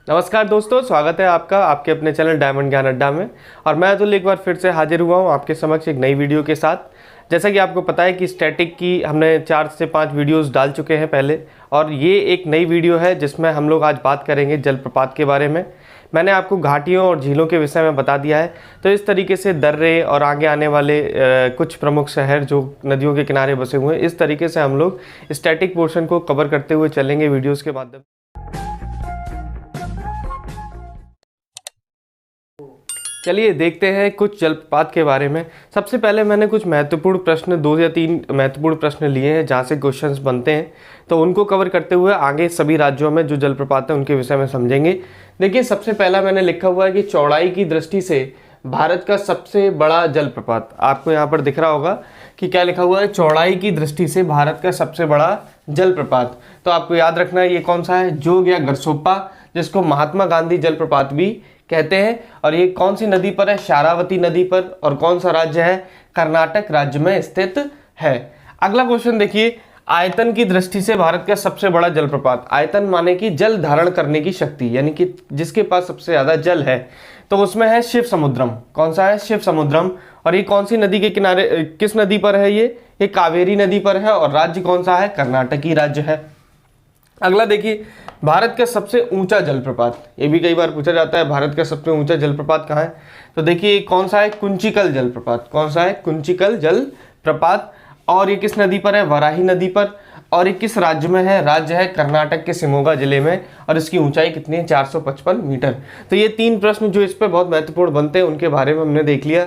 नमस्कार दोस्तों, स्वागत है आपका आपके अपने चैनल डायमंड ज्ञान अड्डा में। और मैं अतुल एक बार फिर से हाजिर हुआ हूँ आपके समक्ष एक नई वीडियो के साथ। जैसा कि आपको पता है कि स्टैटिक की हमने 4 से 5 वीडियोस डाल चुके हैं पहले, और ये एक नई वीडियो है जिसमें हम लोग आज बात करेंगे जलप्रपात के बारे में। मैंने आपको घाटियों और झीलों के विषय में बता दिया है, तो इस तरीके से दर्रे और आगे आने वाले कुछ प्रमुख शहर जो नदियों के किनारे बसे हुए हैं, इस तरीके से हम लोग स्टैटिक पोर्शन को कवर करते हुए चलेंगे वीडियोज़ के माध्यम। चलिए देखते हैं कुछ जलप्रपात के बारे में। सबसे पहले मैंने कुछ महत्वपूर्ण प्रश्न 2 या 3 महत्वपूर्ण प्रश्न लिए हैं जहाँ से क्वेश्चंस बनते हैं, तो उनको कवर करते हुए आगे सभी राज्यों में जो जलप्रपात हैं उनके विषय में समझेंगे। देखिए, सबसे पहला मैंने लिखा हुआ है कि चौड़ाई की दृष्टि से भारत का सबसे बड़ा जलप्रपात। आपको यहाँ पर दिख रहा होगा कि क्या लिखा हुआ है, चौड़ाई की दृष्टि से भारत का सबसे बड़ा जलप्रपात। तो आपको याद रखना है ये कौन सा है, जोग या गरसोप्पा, जिसको महात्मा गांधी जलप्रपात भी कहते हैं। और ये कौन सी नदी पर है, शारावती नदी पर। और कौन सा राज्य है, कर्नाटक राज्य में स्थित है। अगला क्वेश्चन देखिए, आयतन की दृष्टि से भारत का सबसे बड़ा जलप्रपात। आयतन माने कि जल धारण करने की शक्ति, यानी कि जिसके पास सबसे ज्यादा जल है, तो उसमें है शिव समुद्रम। कौन सा है, शिव समुद्रम। और ये कौन सी नदी के किनारे, किस नदी पर है, ये कावेरी नदी पर है। और राज्य कौन सा है, कर्नाटकी राज्य है। अगला देखिए, भारत का सबसे ऊंचा जलप्रपात। ये भी कई बार पूछा जाता है, भारत का सबसे ऊंचा जलप्रपात कहाँ है। तो देखिए कौन सा है, कुंचिकल जलप्रपात। कौन सा है, कुंचिकल जलप्रपात। और ये किस नदी पर है, वराही नदी पर। और ये किस राज्य में है, राज्य है कर्नाटक के शिमोगा जिले में। और इसकी ऊंचाई कितनी है, 455 मीटर। तो ये 3 प्रश्न जो इस पर बहुत महत्वपूर्ण बनते हैं उनके बारे में हमने देख लिया।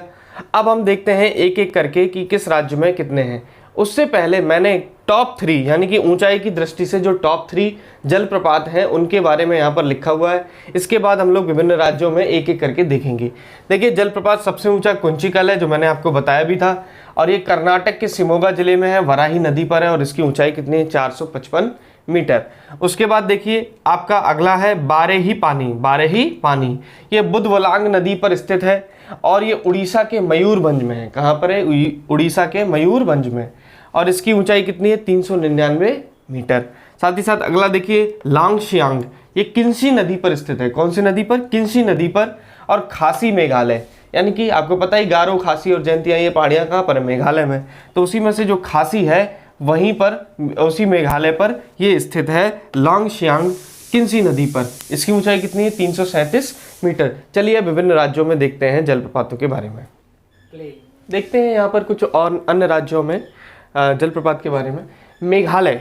अब हम देखते हैं एक एक करके कि किस राज्य में कितने हैं। उससे पहले मैंने टॉप 3 यानी कि ऊंचाई की दृष्टि से जो टॉप 3 जलप्रपात हैं उनके बारे में यहाँ पर लिखा हुआ है। इसके बाद हम लोग विभिन्न राज्यों में एक एक करके देखेंगे। देखिए, जलप्रपात सबसे ऊंचा कुंचिकल है, जो मैंने आपको बताया भी था। और ये कर्नाटक के शिमोगा जिले में है, वराही नदी पर है। और इसकी ऊंचाई कितनी है, 455 मीटर। उसके बाद देखिए आपका अगला है बारेही पानी। बारेही पानी ये बुधवलांग नदी पर स्थित है। और ये उड़ीसा के मयूरभंज में है। कहाँ पर है, उड़ीसा के मयूरभंज में। और इसकी ऊंचाई कितनी है, 399 मीटर। साथ ही साथ अगला देखिए लांगशियांग, ये किन्सी नदी पर स्थित है। कौन सी नदी पर, किन्सी नदी पर। और खासी मेघालय, यानी कि आपको पता ही गारो, खासी और जयंतिया ये पहाड़ियाँ कहाँ पर है, मेघालय में। तो उसी में से जो खासी है वहीं पर, उसी मेघालय पर ये स्थित है, लांगशियांग किन्सी नदी पर। इसकी ऊंचाई कितनी है, 337 मीटर। चलिए विभिन्न राज्यों में देखते हैं जलप्रपातों के बारे में। देखते हैं यहाँ पर कुछ और अन्य राज्यों में जलप्रपात के बारे में। मेघालय,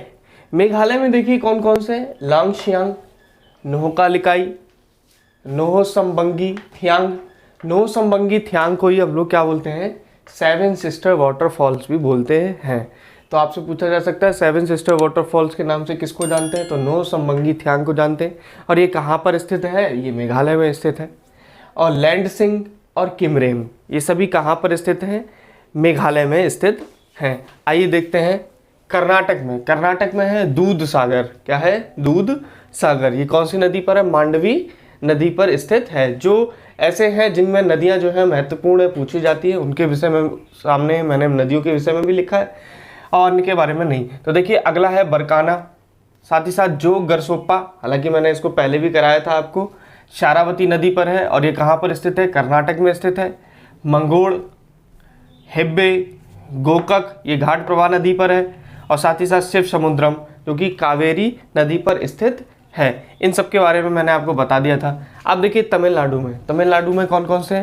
मेघालय में देखिए कौन कौन से, लांगशियांग, नोहकालिकाई, नोहसंबंगी थियांग। नोहसंबंगी थियांग को ही हम लोग क्या बोलते हैं, 7 सिस्टर वाटरफॉल्स भी बोलते हैं। तो आपसे पूछा जा सकता है 7 सिस्टर वाटरफॉल्स के नाम से किसको जानते हैं, तो नोहसंबंगी थियांग को जानते हैं। और ये कहाँ पर स्थित है, ये मेघालय में स्थित है। और लैंडसिंग और किमरेम ये सभी कहाँ पर स्थित हैं, मेघालय में स्थित हैं। आइए देखते हैं कर्नाटक में। कर्नाटक में है दूध सागर। क्या है, दूध सागर। ये कौन सी नदी पर है, मांडवी नदी पर स्थित है। जो ऐसे हैं जिनमें नदियां जो है महत्वपूर्ण पूछी जाती है, उनके विषय में सामने मैंने नदियों के विषय में भी लिखा है और इनके बारे में नहीं। तो देखिए अगला है बरकाना। साथ ही साथ जो गरसोप्पा, हालांकि मैंने इसको पहले भी कराया था आपको, शारावती नदी पर है। और ये कहाँ पर स्थित है, कर्नाटक में स्थित है। मंगोड़, हेब्बे, गोकक ये घाट प्रवाह नदी पर है। और साथ ही साथ शिव समुद्रम जो कि कावेरी नदी पर स्थित है। इन सब के बारे में मैंने आपको बता दिया था। अब देखिए तमिलनाडु में, तमिलनाडु में कौन कौन से,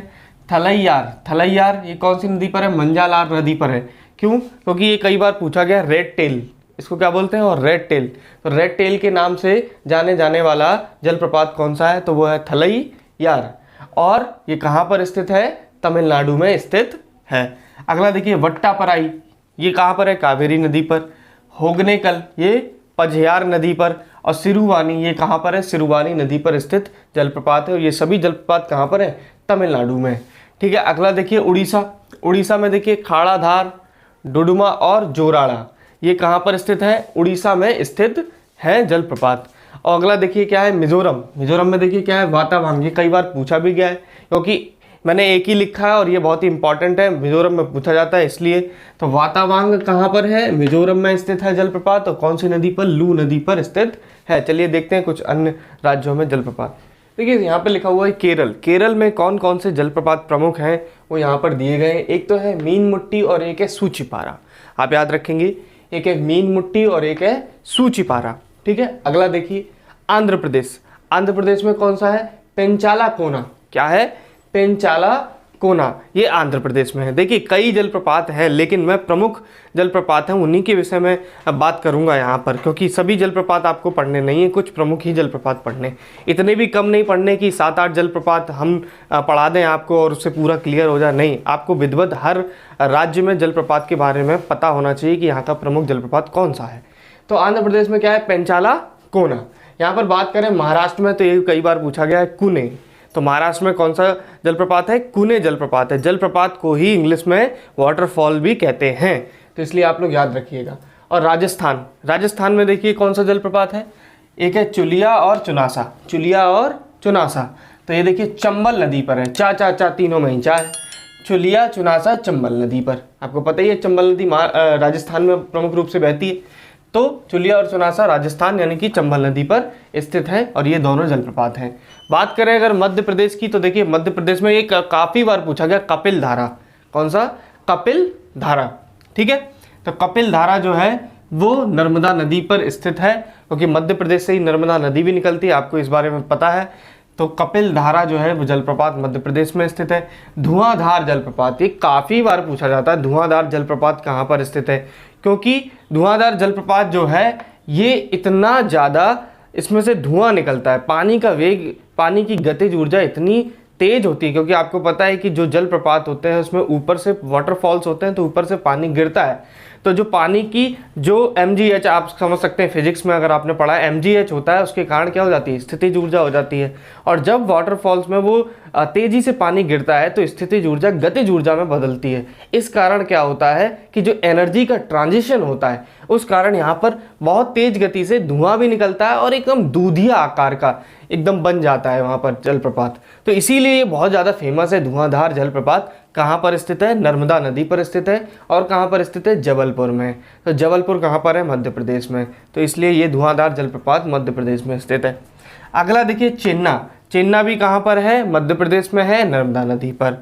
थलैयार। थलैयार ये कौन सी नदी पर है, मंजालार नदी पर है। क्यों, क्योंकि ये कई बार पूछा गया, रेड टेल इसको क्या बोलते हैं, और रेड टेल। तो रेड टेल के नाम से जाने जाने वाला जलप्रपात कौन सा है, तो वो है थलैयार। और ये कहाँ पर स्थित है, तमिलनाडु में स्थित है। अगला देखिए वट्टापराई, ये कहाँ पर है, कावेरी नदी पर। होगनेकल ये पझयार नदी पर। और सिरुवानी ये कहाँ पर है, सिरुवानी नदी पर स्थित जलप्रपात है। और ये सभी जलप्रपात कहाँ पर है, तमिलनाडु में। ठीक है, अगला देखिए उड़ीसा। उड़ीसा में देखिए खाड़ाधार, डुडुमा और जोराड़ा ये कहाँ पर स्थित है, उड़ीसा में स्थित है जलप्रपात। और अगला देखिए क्या है, मिजोरम। मिजोरम में देखिए क्या है, वातावांग। ये कई बार पूछा भी गया है, क्योंकि मैंने एक ही लिखा है और ये बहुत ही इंपॉर्टेंट है, मिजोरम में पूछा जाता है इसलिए। तो वातावांग कहाँ पर है, मिजोरम में स्थित है जलप्रपात। और कौन सी नदी पर, लू नदी पर स्थित है। चलिए देखते हैं कुछ अन्य राज्यों में जलप्रपात। देखिए यहाँ पे लिखा हुआ है केरल। केरल में कौन कौन से जलप्रपात प्रमुख हैं वो यहाँ पर दिए गए हैं। एक तो है मीनमुट्टी और एक है सूचीपारा, आप याद रखेंगे, एक है मीनमुट्टी और एक है सूचीपारा, ठीक है। अगला देखिए आंध्र प्रदेश। आंध्र प्रदेश में कौन सा है, पेंचाला कोना। क्या है, पेंचाला कोना, ये आंध्र प्रदेश में है। देखिए कई जलप्रपात हैं, लेकिन मैं प्रमुख जलप्रपात हैं उन्हीं के विषय में अब बात करूंगा यहाँ पर, क्योंकि सभी जलप्रपात आपको पढ़ने नहीं है, कुछ प्रमुख ही जलप्रपात पढ़ने, इतने भी कम नहीं पढ़ने कि 7-8 जलप्रपात हम पढ़ा दें आपको और उससे पूरा क्लियर हो जाए। नहीं, आपको विधिवत हर राज्य में जलप्रपात के बारे में पता होना चाहिए कि यहाँ का प्रमुख जलप्रपात कौन सा है। तो आंध्र प्रदेश में क्या है, पेंचाला कोना। यहाँ पर बात करें महाराष्ट्र में, तो ये कई बार पूछा गया है, कुने। तो महाराष्ट्र में कौन सा जलप्रपात है, कुने जलप्रपात है। जलप्रपात को ही इंग्लिश में वाटरफॉल भी कहते हैं, तो इसलिए आप लोग याद रखिएगा। और राजस्थान, राजस्थान में देखिए कौन सा जलप्रपात है, एक है चुलिया और चुनासा। चुलिया और चुनासा, तो ये देखिए चंबल नदी पर है। चा चा चा तीनों में ही चा है। चुलिया चुनासा चंबल नदी पर, आपको पता ही है चंबल नदी राजस्थान में प्रमुख रूप से बहती है। तो चुलिया और चुनासा राजस्थान यानी कि चंबल नदी पर स्थित है और ये दोनों जलप्रपात हैं। बात करें अगर मध्य प्रदेश की, तो देखिए मध्य प्रदेश में एक काफ़ी बार पूछा गया कपिल धारा। कौन सा, कपिल धारा, ठीक है। तो कपिल धारा जो है वो नर्मदा नदी पर स्थित है, क्योंकि मध्य प्रदेश से ही नर्मदा नदी भी निकलती है, आपको इस बारे में पता है। तो कपिल धारा जो है वो जलप्रपात मध्य प्रदेश में स्थित है। धुआंधार जलप्रपात, ये काफ़ी बार पूछा जाता है, धुआंधार जलप्रपात कहाँ पर स्थित है, क्योंकि धुआंधार जलप्रपात जो है ये इतना ज़्यादा इसमें से धुआं निकलता है, पानी का वेग, पानी की गतिज ऊर्जा इतनी तेज होती है, क्योंकि आपको पता है कि जो जलप्रपात होते हैं उसमें ऊपर से वाटरफॉल्स होते हैं, तो ऊपर से पानी गिरता है। तो जो पानी की जो mgh, आप समझ सकते हैं फिजिक्स में अगर आपने पढ़ा है, mgh होता है, उसके कारण क्या हो जाती है, स्थितिज ऊर्जा हो जाती है। और जब वाटरफॉल्स में वो तेजी से पानी गिरता है तो स्थितिज ऊर्जा गतिज ऊर्जा में बदलती है। इस कारण क्या होता है कि जो एनर्जी का ट्रांजिशन होता है उस कारण यहाँ पर बहुत तेज गति से धुआं भी निकलता है और एकदम दूधिया आकार का एकदम बन जाता है वहाँ पर जलप्रपात। तो इसीलिए ये बहुत ज़्यादा फेमस है। धुआंधार जलप्रपात कहाँ पर स्थित है, नर्मदा नदी पर स्थित है। और कहाँ पर स्थित है, जबलपुर में। तो जबलपुर कहाँ पर है, मध्य प्रदेश में। तो इसलिए ये धुआंधार जलप्रपात मध्य प्रदेश में स्थित है। अगला देखिए चेन्ना। चेन्ना भी कहाँ पर है, मध्य प्रदेश में है, नर्मदा नदी पर।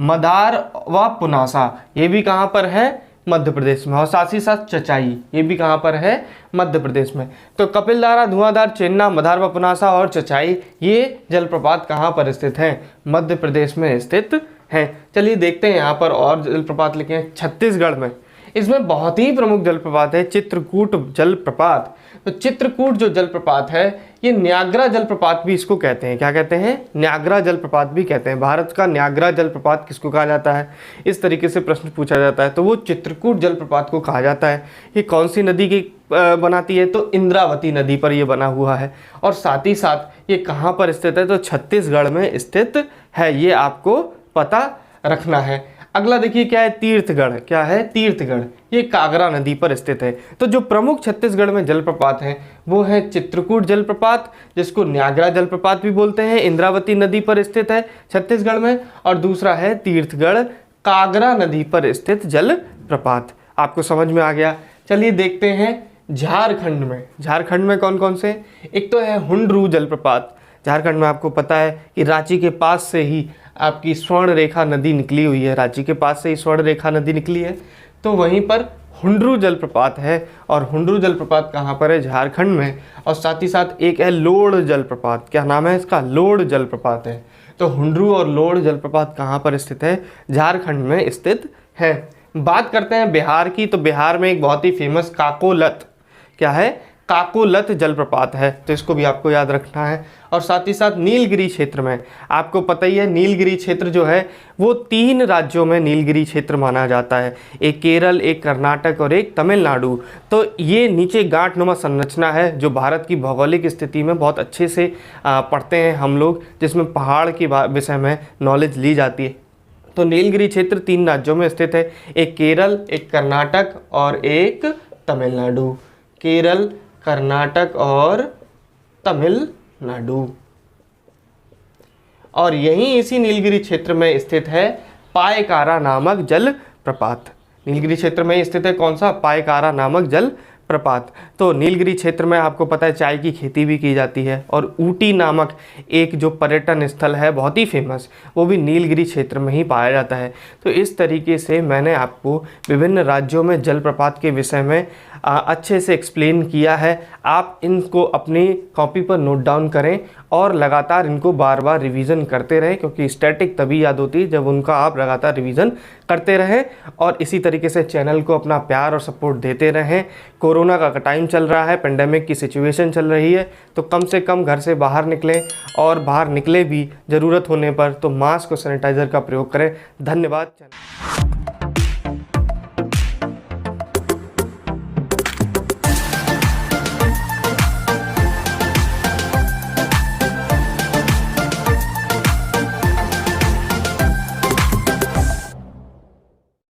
मदार व पुनासा, ये भी कहाँ पर है, मध्य प्रदेश में। और साथ ही साथ चचाई, ये भी कहाँ पर है, मध्य प्रदेश में। तो कपिलधारा, धुआंधार, चेन्ना, मदार व पुनासा और चचाई, ये जलप्रपात कहाँ पर स्थित हैं, मध्य प्रदेश में स्थित हैं। चलिए देखते हैं यहाँ पर और जलप्रपात लिखे हैं छत्तीसगढ़ में। इसमें बहुत ही प्रमुख जलप्रपात है चित्रकूट जलप्रपात। तो चित्रकूट जो जलप्रपात है ये न्यागरा जलप्रपात भी इसको कहते हैं। क्या कहते हैं, न्यागरा जलप्रपात भी कहते हैं। भारत का न्यागरा जलप्रपात किसको कहा जाता है, इस तरीके से प्रश्न पूछा जाता है, तो वो चित्रकूट जलप्रपात को कहा जाता है। ये कौन सी नदी की बनाती है, तो इंद्रावती नदी पर ये बना हुआ है। और साथ ही साथ ये कहाँ पर स्थित है, तो छत्तीसगढ़ में स्थित है, ये आपको पता रखना है। अगला देखिए क्या है, तीर्थगढ़। क्या है, तीर्थगढ़, ये कागरा नदी पर स्थित है। तो जो प्रमुख छत्तीसगढ़ में जलप्रपात हैं वो है चित्रकूट जलप्रपात, जिसको न्यागरा जलप्रपात भी बोलते हैं, इंद्रावती नदी पर स्थित है छत्तीसगढ़ में। और दूसरा है तीर्थगढ़, कागरा नदी पर स्थित जलप्रपात। आपको समझ में आ गया। चलिए देखते हैं झारखंड में। झारखंड में कौन कौन से, एक तो है हुंडरू जलप्रपात। झारखंड में आपको पता है कि रांची के पास से ही आपकी स्वर्ण रेखा नदी निकली हुई है, रांची के पास से ही स्वर्ण रेखा नदी निकली है, तो वहीं पर हुंडरू जलप्रपात है। और हुंडरू जलप्रपात कहाँ पर है, झारखंड में। और साथ ही साथ एक है लोड जलप्रपात। क्या नाम है इसका, लोड जलप्रपात है। तो हुंडरू और लोड जलप्रपात कहाँ पर स्थित है, झारखंड में स्थित है। बात करते हैं बिहार की, तो बिहार में एक बहुत ही फेमस काकोलत, क्या है, काकोलत जलप्रपात है, तो इसको भी आपको याद रखना है। और साथ ही साथ नीलगिरी क्षेत्र में, आपको पता ही है नीलगिरी क्षेत्र जो है वो 3 राज्यों में नीलगिरी क्षेत्र माना जाता है, एक केरल, एक कर्नाटक और एक तमिलनाडु। तो ये नीचे गांठनुमा संरचना है जो भारत की भौगोलिक स्थिति में बहुत अच्छे से पढ़ते हैं हम लोग, जिसमें पहाड़ के विषय में नॉलेज ली जाती है। तो नीलगिरी क्षेत्र 3 राज्यों में स्थित है, एक केरल, एक कर्नाटक और एक तमिलनाडु। केरल, कर्नाटक और तमिलनाडु। और यहीं इसी नीलगिरी क्षेत्र में स्थित है पायकारा नामक जल प्रपात। नीलगिरी क्षेत्र में स्थित है कौन सा, पायकारा नामक जल प्रपात, तो नीलगिरी क्षेत्र में आपको पता है चाय की खेती भी की जाती है, और ऊटी नामक एक जो पर्यटन स्थल है बहुत ही फेमस, वो भी नीलगिरी क्षेत्र में ही पाया जाता है। तो इस तरीके से मैंने आपको विभिन्न राज्यों में जलप्रपात के विषय में अच्छे से एक्सप्लेन किया है। आप इनको अपनी कॉपी पर नोट डाउन करें और लगातार इनको बार बार रिवीजन करते रहें, क्योंकि स्टैटिक तभी याद होती है जब उनका आप लगातार रिवीजन करते रहें। और इसी तरीके से चैनल को अपना प्यार और सपोर्ट देते रहें। कोरोना का टाइम चल रहा है, पेंडेमिक की सिचुएशन चल रही है, तो कम से कम घर से बाहर निकलें, और बाहर निकले भी ज़रूरत होने पर तो मास्क और सैनिटाइज़र का प्रयोग करें। धन्यवाद।